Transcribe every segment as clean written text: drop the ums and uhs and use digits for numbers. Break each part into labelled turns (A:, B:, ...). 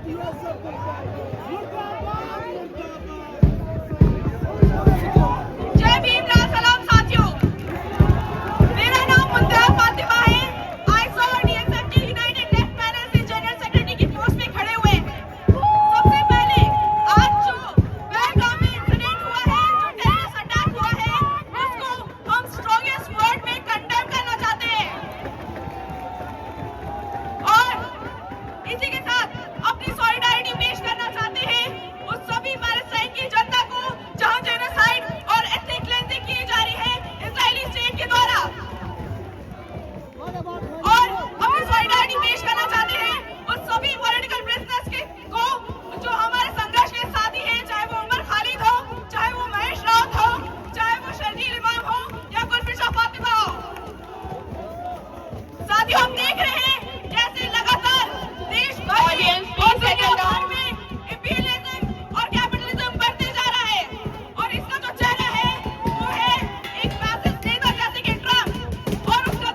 A: जय भीम, लाल सलाम साथियों। मेरा नाम मुंतहा फातिमा है। आईएसओ और डीएसएफ के यूनाइटेड लेफ्ट पैनल से जनरल सेक्रेटरी की पोस्ट पे खड़े हुए हैं। सबसे पहले आज जो पहलगाम में इंसिडेंट हुआ है, जो टेररिस्ट अटैक हुआ है, उसको हम स्ट्रॉन्गेस्ट वर्ड में कंडेम करना चाहते हैं और इसी के साथ अपनी सॉलिडारिटी पेश करना चाहते हैं उस सभी पैलेस्टाइन की जनता को जहां जेनोसाइड और एथनिक क्लेंजिंग की जा रही है इजरायली स्टेट के द्वारा, और अपनी सॉलिडारिटी पेश करना चाहते हैं उस सभी पॉलिटिकल प्रिजनर्स को जो हमारे संघर्ष के साथी हैं, चाहे वो उमर खालिद हो, चाहे वो महेश राउत हो, चाहे वो शर्जील इमाम हो या गुलफिशा फातिमा हो। साथियों, हम देख रहे हैं कैसे लगातार देश भर में इंपीरियलिज्म और कैपिटलिज्म बढ़ते जा रहा है और इसका जो चेहरा है वो है एक फैसिस्ट नेता जैसे कि ट्रम्प, और उसका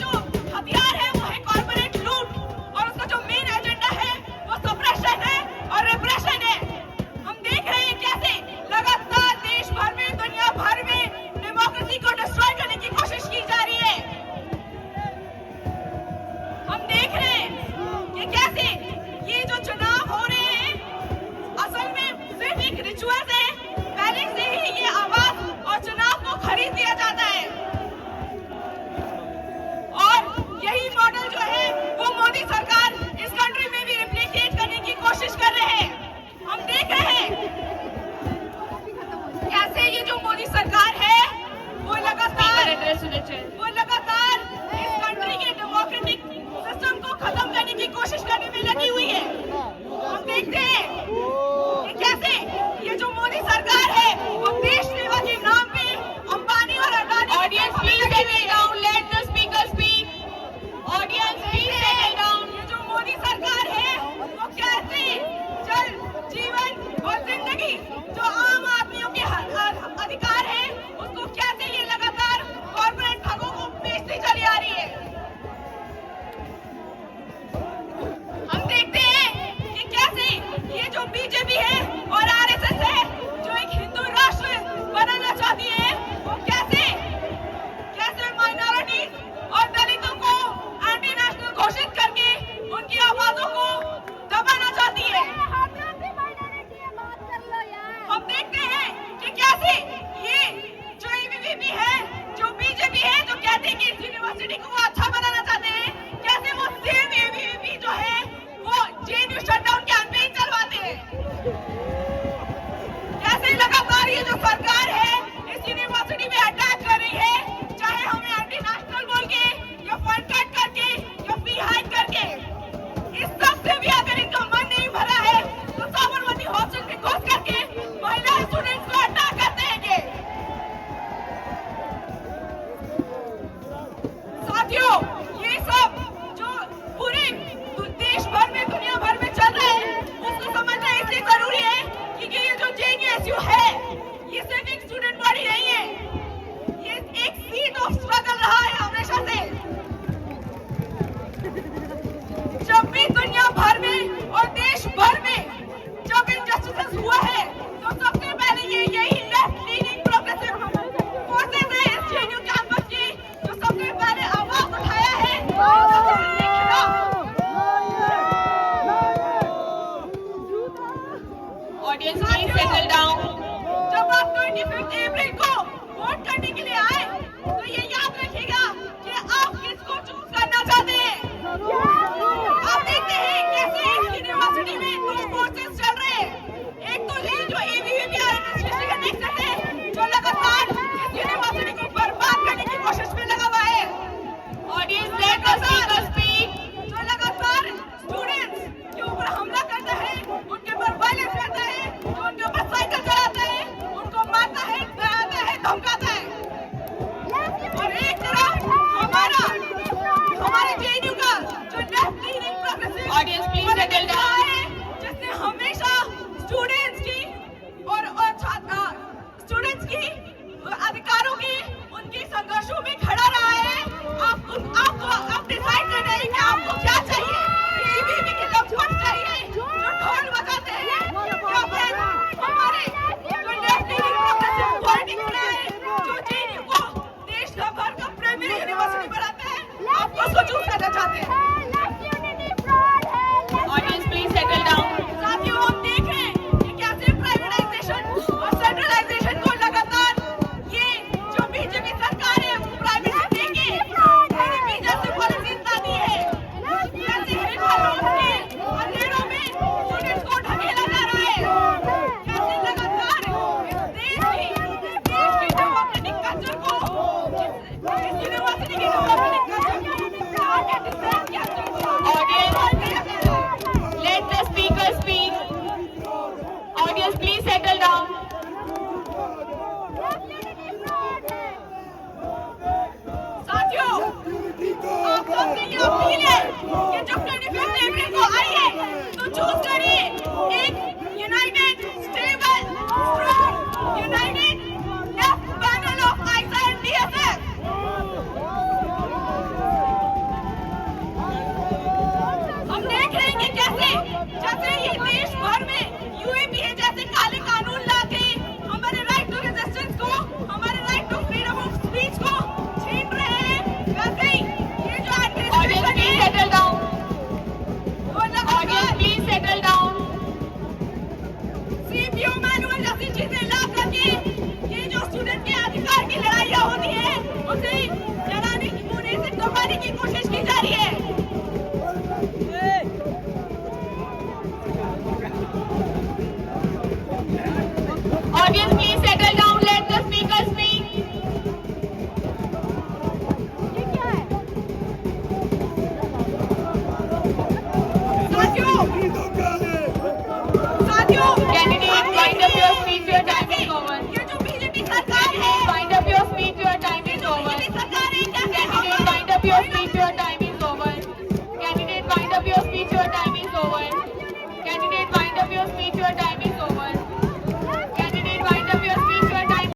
A: जो हथियार है वो है कॉर्पोरेट लूट, और उसका जो मेन एजेंडा है वो सप्रेशन है और रिप्रेशन है। हम देख रहे हैं कैसे लगातार देश भर में, दुनिया भर में डेमोक्रेसी को डिस्ट्रॉय करने की कोशिश की जा रही है। हम देख रहे हैं कि कैसे ये जो चुनाव हो रहे हैं असल में सिर्फ एक रिचुअल है। पहले से ही ये आवाज और चुनाव को खरीद दिया जाता है और यही मॉडल जो है वो मोदी सरकार इस कंट्री में भी रिप्लिकेट करने की कोशिश कर रहे हैं। हम देख रहे हैं कैसे ये जो मोदी सरकार है वो लगातार इस कंट्री के डेमोक्रेटिक सिस्टम को खत्म करने की कोशिश करने में लगी हुई है। हम देखते हैं कि कैसे ये जो मोदी सरकार है वो देश सेवा के नाम पे अंबानी और Adani audience please settle down, let the speaker speak. Audience please settle down. ये जो मोदी सरकार है वो कैसे जल जीवन और जिंदगी जो आम आदमियों के अधिकार है उसको कैसे ये लगातार कॉर्पोरेट ठगों को बेचती चली आ रही है। हम देखते हैं कि कैसे ये जो बीजेपी है